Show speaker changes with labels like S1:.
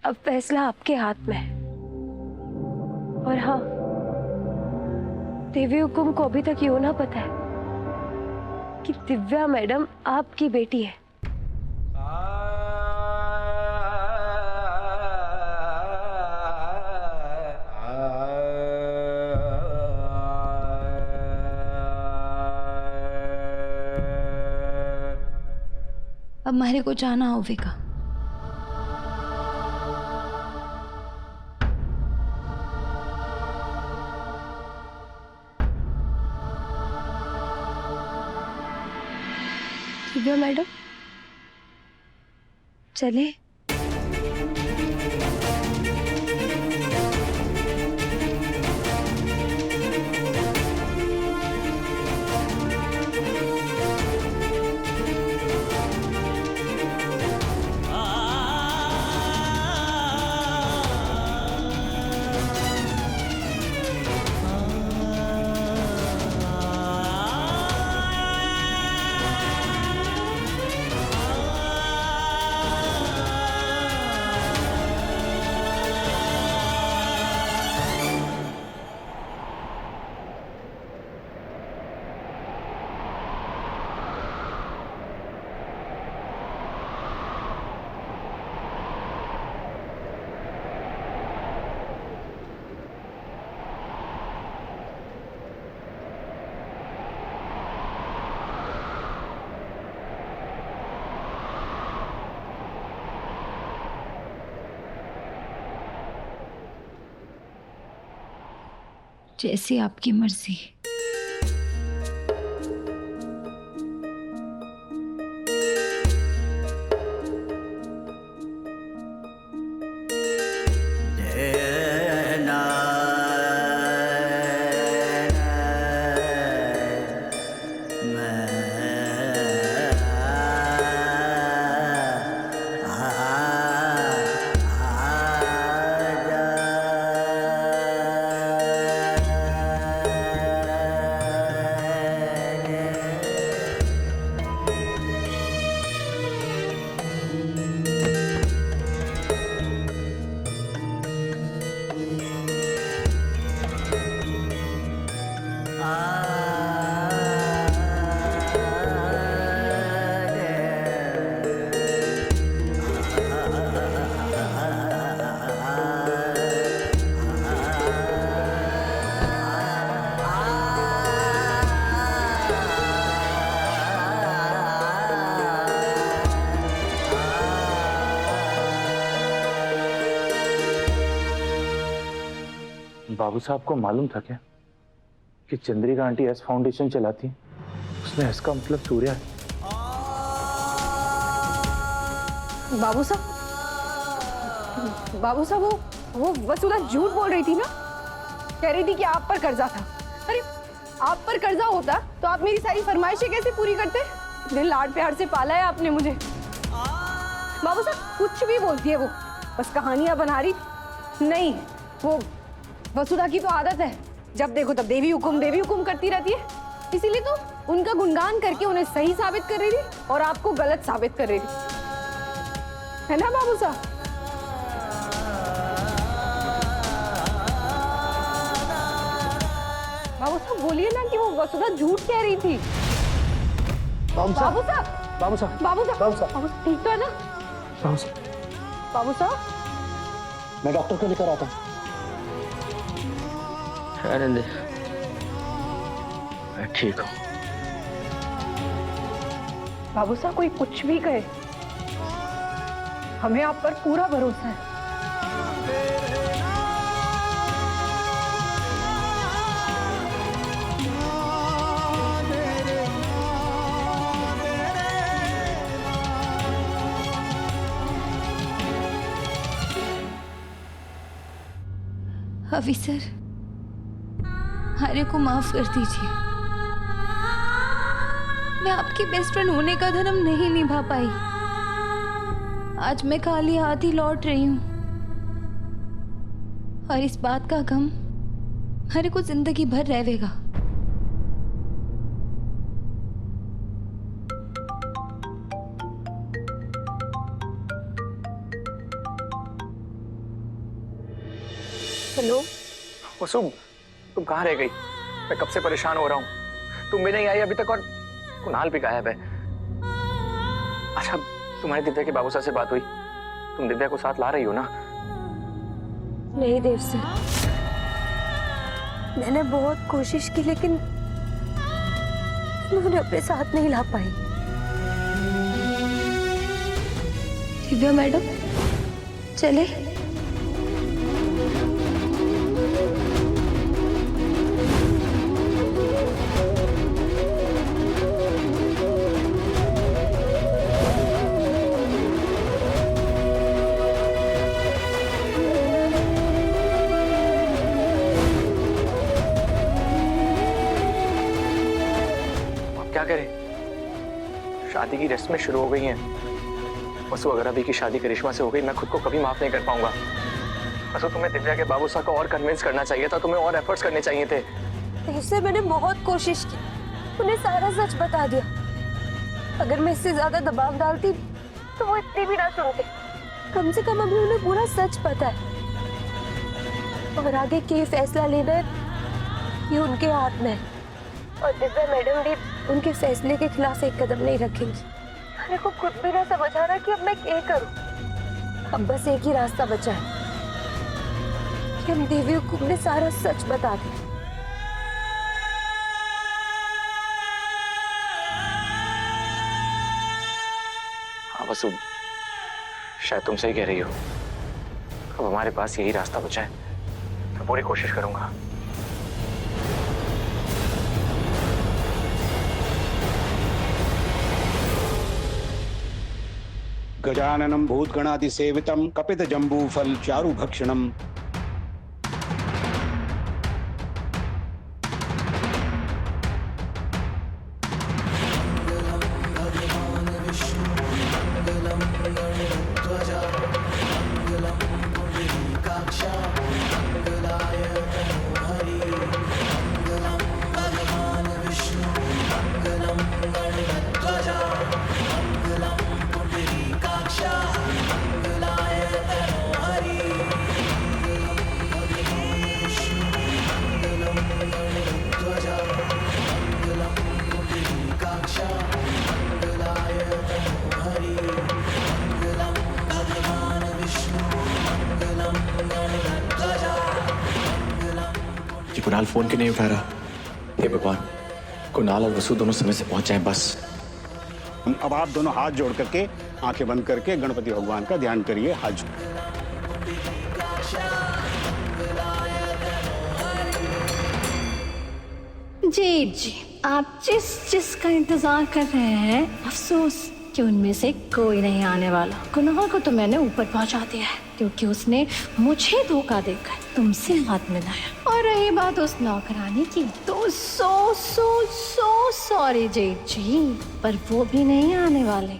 S1: अब फैसला आपके हाथ में है। और हाँ, देवी हुकुम को अभी तक यूं ना पता है कि दिव्या मैडम आपकी बेटी है।
S2: अब हमारे को जाना होगा।
S1: दिव्या मैडम, चले।
S2: जैसी आपकी मर्जी।
S3: बाबू साहब को मालूम था क्या कि चंद्रिका आंटी एस फाउंडेशन चलाती है? उसमें एस का मतलब सूर्या है।
S1: बाबू साहब, वो वसुधा झूठ बोल रही थी ना। कह रही थी कि आप पर कर्जा था। अरे आप पर कर्जा होता तो आप मेरी सारी फरमाइशें कैसे पूरी करते? दिल लाड प्यार से पाला है आपने मुझे। बाबू साहब कुछ भी बोलती है वो, बस कहानियां बना रही। नहीं, वो वसुधा की तो आदत है, जब देखो तब देवी हुकुम करती रहती है। इसीलिए तो उनका गुणगान करके उन्हें सही साबित कर रही थी और आपको गलत साबित कर रही थी, है ना बाबू साहब? बाबू साहब बोलिए ना कि वो वसुधा झूठ कह रही थी।
S3: बाबू साहब,
S1: बाबू साहब,
S3: बाबू साहब,
S1: बाबू साहब,
S3: बाबू साहब,
S1: बाबू ठीक तो है ना?
S3: बाबू साहब,
S1: बाबू साहब,
S3: मैं डॉक्टर को लेकर आता हूँ। रहने दे, मैं ठीक हूँ।
S1: बाबू साहब कोई कुछ भी कहे, हमें आप पर पूरा भरोसा है।
S2: ऑफिसर, हरे को माफ कर दीजिए। मैं आपकी बेस्ट फ्रेंड होने का धर्म नहीं निभा पाई। आज मैं खाली हाथ ही लौट रही हूँ और इस बात का गम हरे को जिंदगी भर रहेगा। हेलो
S4: वसु, तुम कहाँ रह गई? मैं कब से परेशान हो रहा हूँ, तुम भी नहीं आई अभी तक और कुणाल भी गायब है। अच्छा, तुम्हारी दिव्या के बाबू साहब से बात हुई? तुम दिव्या को साथ ला रही हो ना?
S2: नहीं देव सर, मैंने बहुत कोशिश की लेकिन उन्होंने अपने साथ नहीं ला पाई। दिव्या मैडम चले?
S4: क्या करें? शादी की रस्में शुरू हो गई हैं। वसु, अगर अभी की शादी करिश्मा से हो गई, मैं खुद को कभी माफ नहीं कर पाऊंगा। वसु, तुम्हें दिव्या के बाबू साहब को और कन्विंस करना चाहिए था, तुम्हें और एफर्ट्स करने चाहिए थे।
S2: इससे मैंने बहुत कोशिश की, उन्हें सारा सच बता दिया। अगर मैं इससे ज्यादा दबाव डालती तो वो इतनी भी ना सुनते। कम से कम अभी उन्हें पूरा सच पता है और आगे क्या फैसला लेना है ये उनके हाथ में है। और दिव्या मैडम भी उनके फैसले के खिलाफ एक कदम नहीं रखेंगी। मेरे को खुद भी ना समझ आ रहा कि अब मैं क्या करूं। अब बस एक ही रास्ता बचा है कि हम देवियों को उन्हें सारा सच बता दें।
S4: हाँ वसु, शायद तुम सही कह रही हो। अब हमारे पास यही रास्ता बचा है। मैं पूरी कोशिश करूंगा।
S5: गजाननं भूतगणातिसेवितं कपितजम्बूफल चारुभक्षणम्
S4: ये कुणाल फोन क्यों नहीं उठा रहा? हे भगवान, कुणाल और वसु दोनों समय से पहुंच जाएं बस।
S5: अब आप दोनों हाथ जोड़ करके आंखें बंद करके गणपति भगवान का ध्यान करिए। हाथ
S6: जी जी, आप जिस का इंतजार कर रहे हैं, अफसोस कि उनमें से कोई नहीं आने वाला। कुणाल को तो मैंने ऊपर पहुंचा दिया है क्योंकि उसने मुझे धोखा देकर तुमसे हाथ मिलाया। और रही बात उस नौकरानी की, तो सो सॉरी जेठ जी, पर वो भी नहीं आने वाले